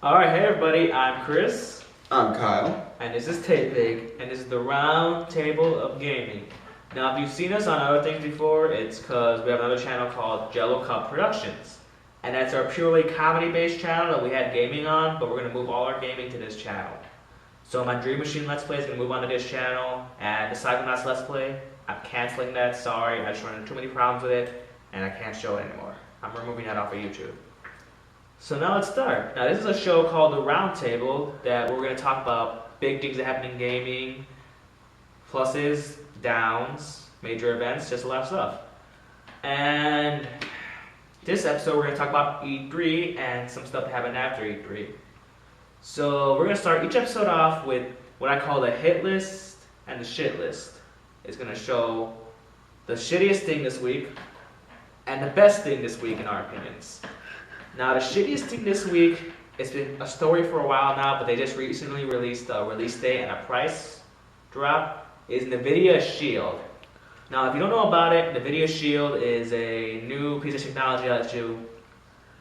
Alright, hey everybody, I'm Chris. I'm Kyle. And this is Pig, and this is the round table of gaming. Now, if you've seen us on other things before, it's because we have another channel called Jello Cup Productions. And that's our purely comedy-based channel that we had gaming on, but we're going to move all our gaming to this channel. So my Dream Machine Let's Play is going to move on to this channel, and the Psychonauts Let's Play, I'm canceling that, sorry, I just run into too many problems with it, and I can't show it anymore. I'm removing that off of YouTube. So now let's start. Now this is a show called The Round Table that we're going to talk about big things that happen in gaming, pluses, downs, major events, just a lot of stuff. And this episode we're going to talk about E3 and some stuff that happened after E3. So we're going to start each episode off with what I call the hit list and the shit list. It's going to show the shittiest thing this week and the best thing this week in our opinions. Now, the shittiest thing this week, it's been a story for a while now, but they just recently released a release date and a price drop, is Nvidia Shield. Now, if you don't know about it, Nvidia Shield is a new piece of technology that lets you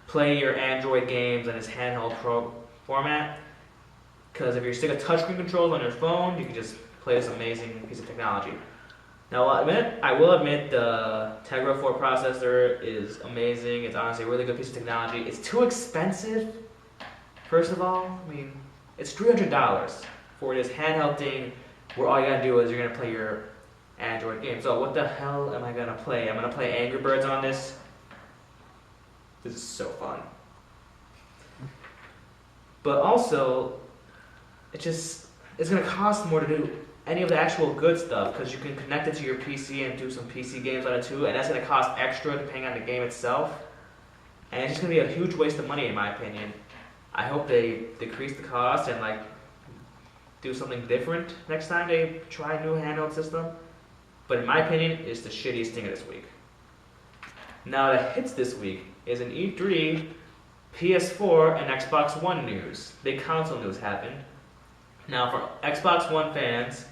play your Android games in its handheld format. Because if you're sick of touchscreen controls on your phone, you can just play this amazing piece of technology. Now, I will admit the Tegra 4 processor is amazing. It's honestly a really good piece of technology. It's too expensive, first of all. I mean, it's $300 for this handheld thing where all you gotta do is you're gonna play your Android game. So what the hell am I gonna play? I'm gonna play Angry Birds on this. This is so fun. But also, it's gonna cost more to do any of the actual good stuff, because you can connect it to your PC and do some PC games on it too, and that's going to cost extra depending on the game itself. And it's just going to be a huge waste of money in my opinion. I hope they decrease the cost and do something different next time they try a new handheld system. But in my opinion, it's the shittiest thing of this week. Now the hits this week is an E3, PS4, and Xbox One news. Big console news happened. Now for Xbox One fans,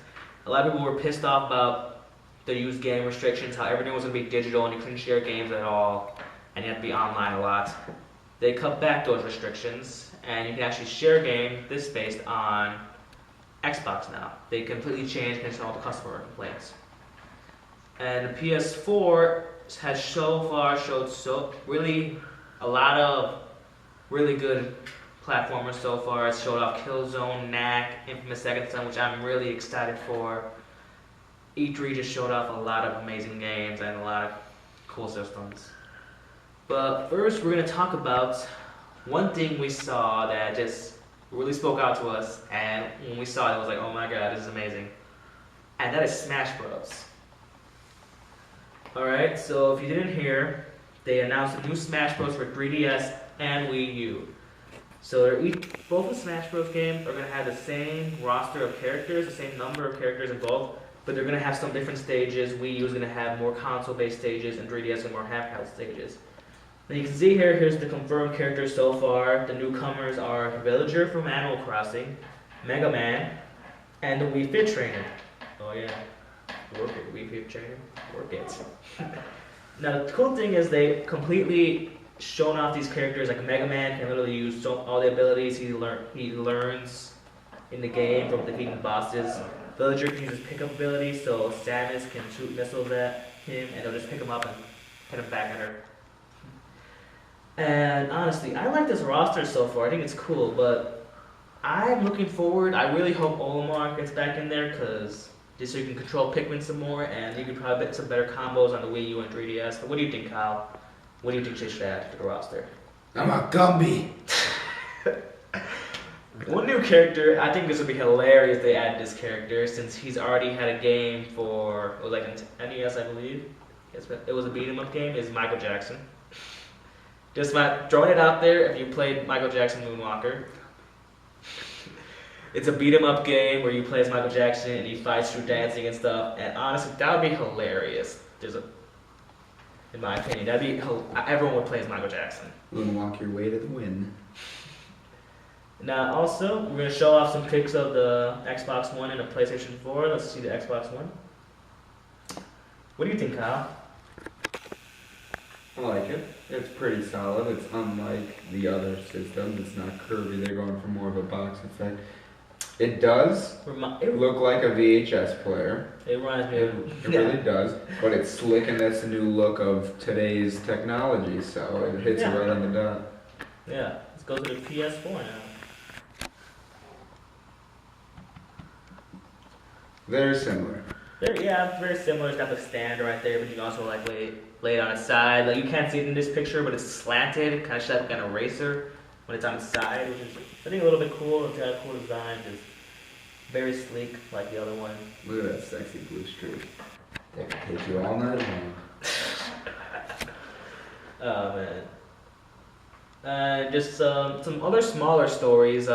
a lot of people were pissed off about the used game restrictions, how everything was going to be digital and you couldn't share games at all, and you had to be online a lot. They cut back those restrictions, and you can actually share games this based on Xbox now. They completely changed based on all the customer complaints. And the PS4 has so far showed a lot of really good platformers so far. It's showed off Killzone, Knack, Infamous Second Son, which I'm really excited for. E3 just showed off a lot of amazing games and a lot of cool systems. But first we're going to talk about one thing we saw that just really spoke out to us, and when we saw it, it was like, oh my god, this is amazing. And that is Smash Bros. Alright, so if you didn't hear, they announced a new Smash Bros for 3DS and Wii U. So both the Smash Bros. Games are going to have the same roster of characters, the same number of characters in both, but they're going to have some different stages. Wii U is going to have more console-based stages, and 3DS and more handheld stages. Now you can see here's the confirmed characters so far. The newcomers are Villager from Animal Crossing, Mega Man, and the Wii Fit Trainer. Oh yeah, work it, Wii Fit Trainer, work it. Now the cool thing is they completely shown off these characters. Like Mega Man can literally use all the abilities he learns in the game from defeating bosses. Villager can use his pickup ability, so Samus can shoot missiles at him and they'll just pick him up and hit him back at her. And honestly, I like this roster so far. I think it's cool, but I'm looking forward. I really hope Olimar gets back in there, because just so you can control Pikmin some more, and you can probably get some better combos on the Wii U and 3DS. But what do you think, Kyle? What do you think they should add to the roster? I'm a Gumby. One new character, I think this would be hilarious if they add this character, since he's already had a game for, it was like an NES, I believe. It was a beat 'em up game, is Michael Jackson. Just throwing it out there, if you played Michael Jackson Moonwalker. It's a beat 'em up game where you play as Michael Jackson and he fights through dancing and stuff, and honestly, that would be hilarious. In my opinion, everyone would play as Michael Jackson. Moonwalk your way to the win. Now, also, we're going to show off some pics of the Xbox One and the PlayStation 4. Let's see the Xbox One. What do you think, Kyle? I like it. It's pretty solid. It's unlike the other system. It's not curvy. They're going for more of a box effect. It does look like a VHS player. It reminds me It really does. But it's slick, and that's the new look of today's technology. So it hits it right on the dot. Yeah, let's go to the PS4 now. Very similar. Yeah, very similar. It's got the stand right there, but you can also like lay it on its side. Like you can't see it in this picture, but it's slanted, kind of shaped like an eraser when it's on its side, which is I think a little bit cool. It's got a cool design. It's very sleek, like the other one. Look at that sexy blue streak. That could take you all night long. Oh man. Just some other smaller stories.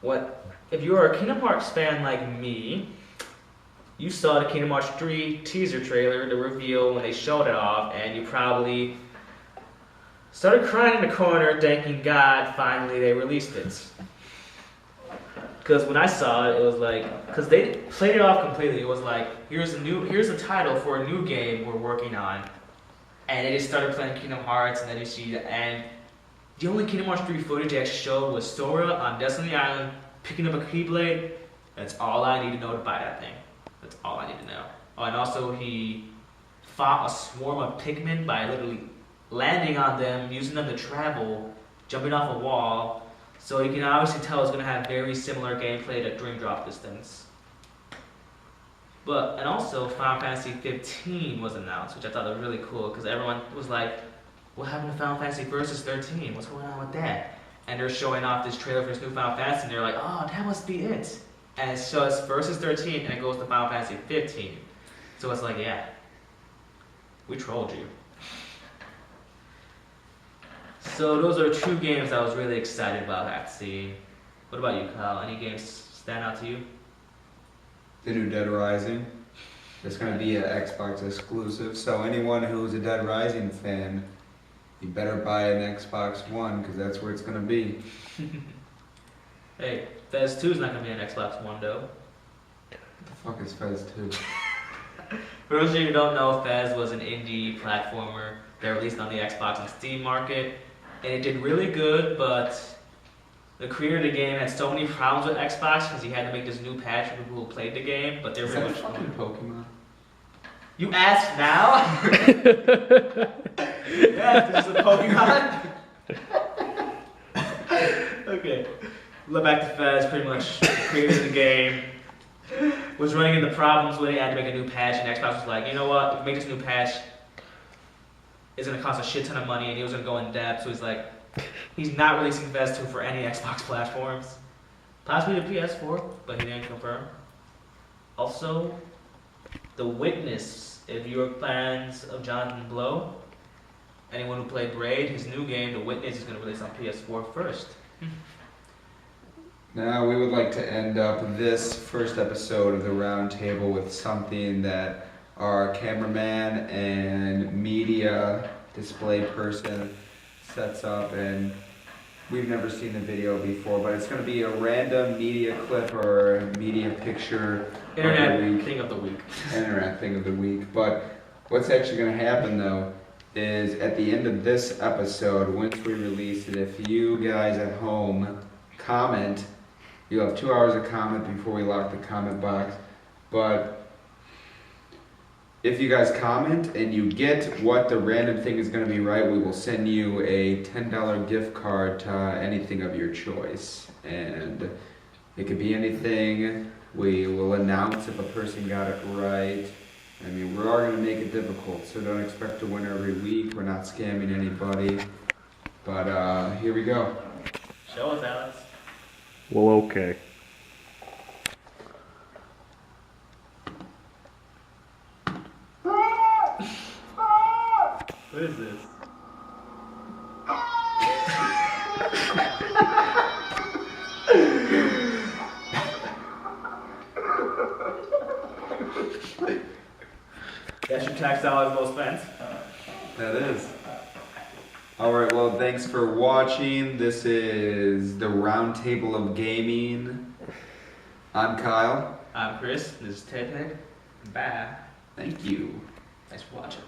What if you are a Kingdom Hearts fan like me? You saw the Kingdom Hearts 3 teaser trailer, the reveal when they showed it off, and you probably started crying in the corner, thanking God finally they released it. Because when I saw it, it was like, because they played it off completely. It was like, here's a title for a new game we're working on, and they just started playing Kingdom Hearts, and then you see and the only Kingdom Hearts 3 footage they actually showed was Sora on Destiny Island picking up a Keyblade. That's all I need to know to buy that thing. That's all I need to know. Oh, and also he fought a swarm of Pikmin by literally landing on them, using them to travel, jumping off a wall. So you can obviously tell it's going to have very similar gameplay to Dream Drop Distance. And also Final Fantasy 15 was announced, which I thought was really cool because everyone was like, what happened to Final Fantasy Versus 13? What's going on with that? And they're showing off this trailer for this new Final Fantasy, and they're like, oh, that must be it. And so it's Versus 13, and it goes to Final Fantasy 15. So it's like, yeah, we trolled you. So those are two games I was really excited about seeing. What about you, Kyle? Any games stand out to you? The new Dead Rising. It's going to be an Xbox exclusive, so anyone who's a Dead Rising fan, you better buy an Xbox One, because that's where it's going to be. Hey, Fez 2 is not going to be an Xbox One, though. What the fuck is Fez 2? For those of you who don't know, Fez was an indie platformer that released on the Xbox and Steam market, and it did really good, but the creator of the game had so many problems with Xbox because he had to make this new patch for people who played the game, but they're Is really that fucking Pokemon? You ask now? Yeah, this is a Pokemon. Okay. Look back to Fez, pretty much created the game. Was running into problems with it, had to make a new patch, and Xbox was like, you know what, if we make this new patch, it's gonna cost a shit ton of money, and he was gonna go in depth, so he's like, he's not releasing Fez 2 for any Xbox platforms. Possibly the PS4, but he didn't confirm. Also, The Witness, if you're fans of Jonathan Blow, anyone who played Braid, his new game, The Witness, is gonna release on PS4 first. Now, we would like to end up this first episode of the round table with something that our cameraman and media display person sets up, and we've never seen the video before, but it's going to be a random media clip or media picture Internet thing of the week. Internet thing of the week. But what's actually going to happen, though, is at the end of this episode, once we release it, if you guys at home comment, you'll have 2 hours of comment before we lock the comment box. But if you guys comment and you get what the random thing is going to be right, we will send you a $10 gift card to anything of your choice. And it could be anything. We will announce if a person got it right. I mean, we are going to make it difficult, so don't expect to win every week. We're not scamming anybody. But here we go. Show us, Alex. Well, okay. What is this? That's your tax dollars well spent. That is. Alright, well, thanks for watching. This is the Round Table of Gaming. I'm Kyle. I'm Chris. This is Ted. Bye. Thank you. Thanks for watching.